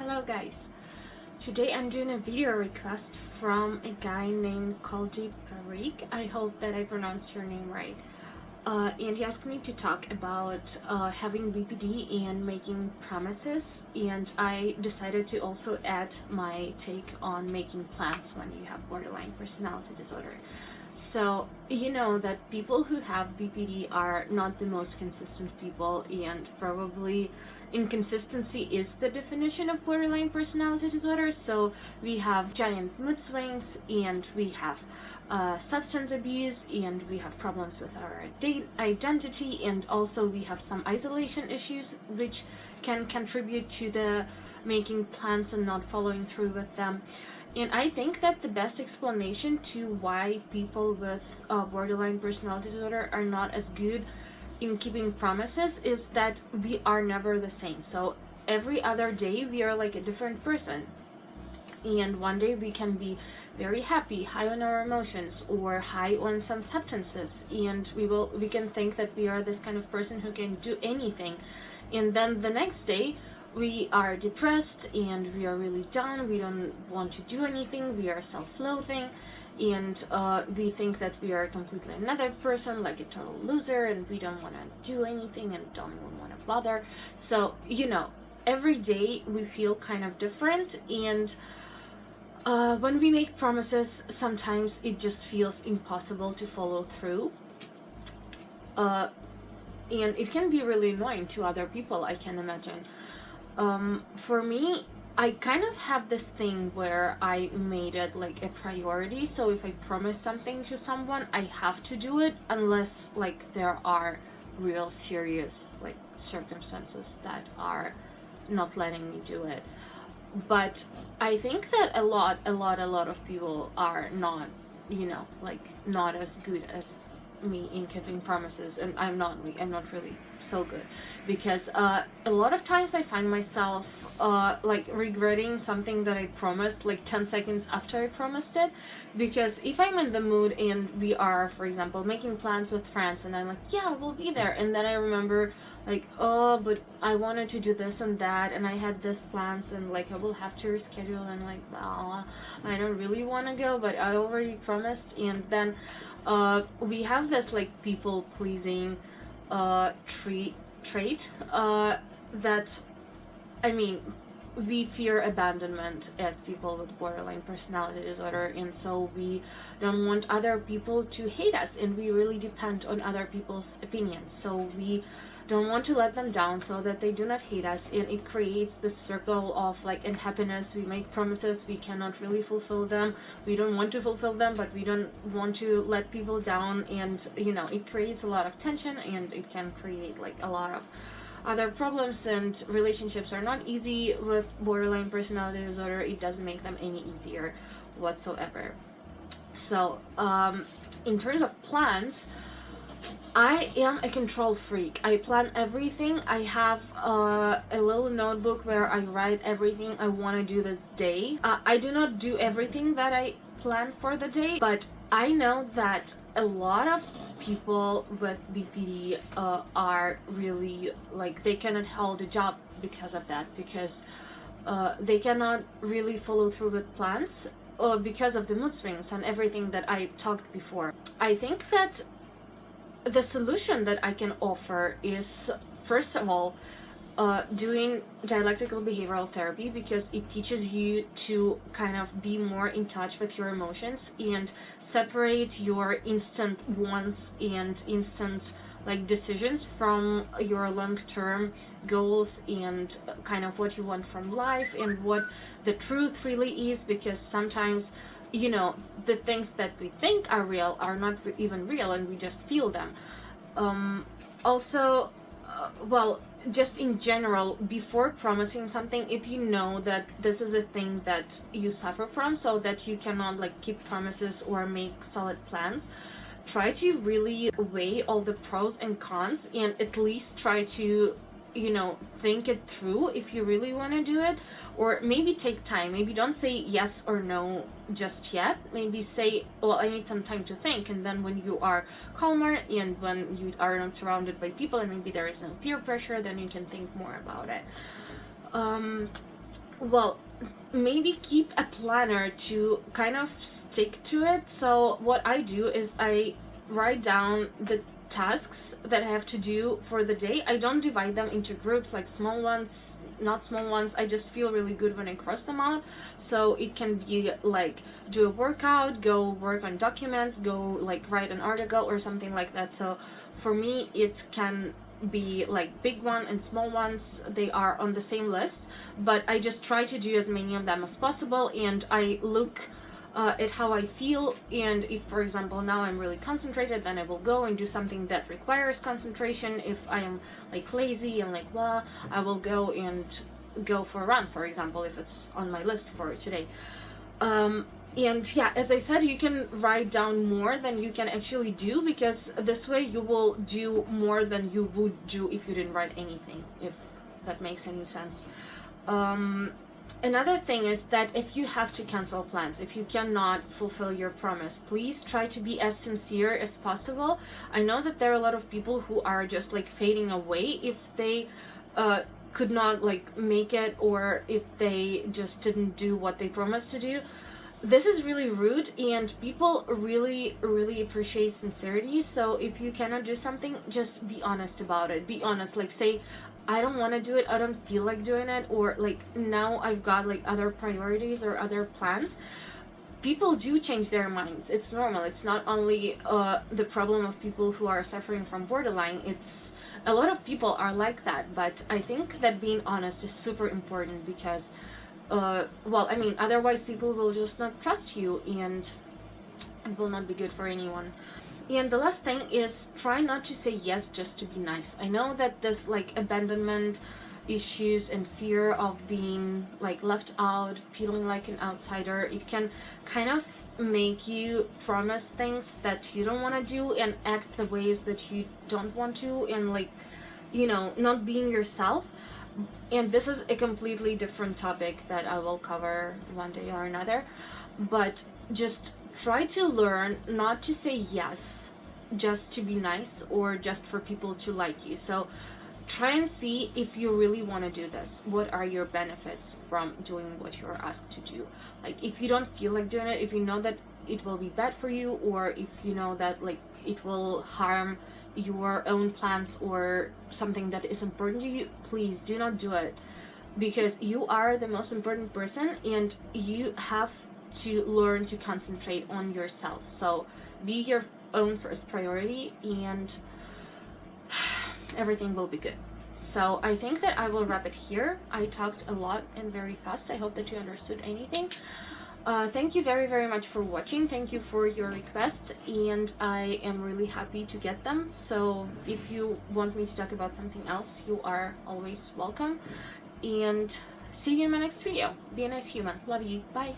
Hello guys! Today I'm doing a video request from a guy named Kaldi Parik. I hope that I pronounced your name right. And he asked me to talk about having BPD and making promises, and I decided to also add my take on making plans when you have borderline personality disorder. So, you know that people who have BPD are not the most consistent people, and probably inconsistency is the definition of borderline personality disorder. So we have giant mood swings, and we have substance abuse, and we have problems with our identity, and also we have some isolation issues which can contribute to the making plans and not following through with them. And I think that the best explanation to why people with borderline personality disorder are not as good in keeping promises is that we are never the same. So every other day we are like a different person. And one day we can be very happy, high on our emotions, or high on some substances, and we can think that we are this kind of person who can do anything. And then the next day we are depressed and we are really down, we don't want to do anything, we are self-loathing, and we think that we are completely another person, like a total loser, and we don't want to do anything and don't even want to bother. So, you know, every day we feel kind of different, and when we make promises, sometimes it just feels impossible to follow through. And it can be really annoying to other people, I can imagine. For me, I kind of have this thing where I made it like a priority. So if I promise something to someone, I have to do it unless like there are real serious like circumstances that are not letting me do it. But I think that a lot of people are not, you know, like not as good as me in keeping promises, and I'm not really so good, because a lot of times I find myself like regretting something that I promised like 10 seconds after I promised it. Because if I'm in the mood and we are, for example, making plans with friends, and I'm like, yeah, we'll be there, and then I remember like, oh, but I wanted to do this and that, and I had this plans, and like I will have to reschedule, and like, well, I don't really want to go, but I already promised. And then we have this like people pleasing trait that, I mean, we fear abandonment as people with borderline personality disorder, and so we don't want other people to hate us, and we really depend on other people's opinions. So we don't want to let them down so that they do not hate us, and it creates this circle of like unhappiness. We make promises, we cannot really fulfill them, we don't want to fulfill them, but we don't want to let people down, and you know, it creates a lot of tension, and it can create like a lot of other problems, and relationships are not easy with borderline personality disorder. It doesn't make them any easier whatsoever. So in terms of plans, I am a control freak. I plan everything. I have a little notebook where I write everything I want to do this day. I do not do everything that I plan for the day, but I know that a lot of people with BPD are really like, they cannot hold a job because of that, because they cannot really follow through with plans because of the mood swings and everything that I talked before. I think that the solution that I can offer is, first of all, doing dialectical behavioral therapy, because it teaches you to kind of be more in touch with your emotions and separate your instant wants and instant like decisions from your long-term goals and kind of what you want from life and what the truth really is. Because sometimes, you know, the things that we think are real are not even real, and we just feel them. Also, well, just in general, before promising something, if you know that this is a thing that you suffer from, so that you cannot like keep promises or make solid plans, try to really weigh all the pros and cons, and at least try to, you know, think it through if you really want to do it. Or maybe take time. Maybe don't say yes or no just yet. Maybe say, well, I need some time to think, and then when you are calmer and when you are not surrounded by people and maybe there is no peer pressure, then you can think more about it. Well, maybe keep a planner to kind of stick to it. So what I do is I write down the tasks that I have to do for the day. I don't divide them into groups like small ones, not small ones. I just feel really good when I cross them out. So it can be like do a workout, go work on documents, go like write an article or something like that. So for me it can be like big one and small ones, they are on the same list, but I just try to do as many of them as possible, and I look at how I feel, and if for example now I'm really concentrated, then I will go and do something that requires concentration. If I am like lazy and like well, I will go and go for a run, for example, if it's on my list for today. And yeah, as I said, you can write down more than you can actually do, because this way you will do more than you would do if you didn't write anything, if that makes any sense. Another thing is that if you have to cancel plans, if you cannot fulfill your promise, please try to be as sincere as possible. I know that there are a lot of people who are just like fading away if they could not like make it, or if they just didn't do what they promised to do. This is really rude, and people really appreciate sincerity. So if you cannot do something, just be honest about it. Be honest, like say I don't want to do it, I don't feel like doing it, or like now I've got like other priorities or other plans. People do change their minds. It's normal. It's not only the problem of people who are suffering from borderline. It's a lot of people are like that. But I think that being honest is super important, because well, I mean, otherwise people will just not trust you, and it will not be good for anyone. And the last thing is try not to say yes just to be nice. I know that this like abandonment issues and fear of being like left out, feeling like an outsider, it can kind of make you promise things that you don't want to do and act the ways that you don't want to, and like, you know, not being yourself. And this is a completely different topic that I will cover one day or another. But just try to learn not to say yes just to be nice or just for people to like you. So try and see if you really want to do this. What are your benefits from doing what you're asked to do? Like if you don't feel like doing it, if you know that it will be bad for you, or if you know that like it will harm your own plans or something that is important to you, please do not do it, because you are the most important person and you have to learn to concentrate on yourself. So be your own first priority, and everything will be good. So I think that I will wrap it here. I talked a lot and very fast. I hope that you understood anything. Thank you very much for watching. Thank you for your requests, and I am really happy to get them. So if you want me to talk about something else, you are always welcome. And see you in my next video. Be a nice human. Love you. Bye.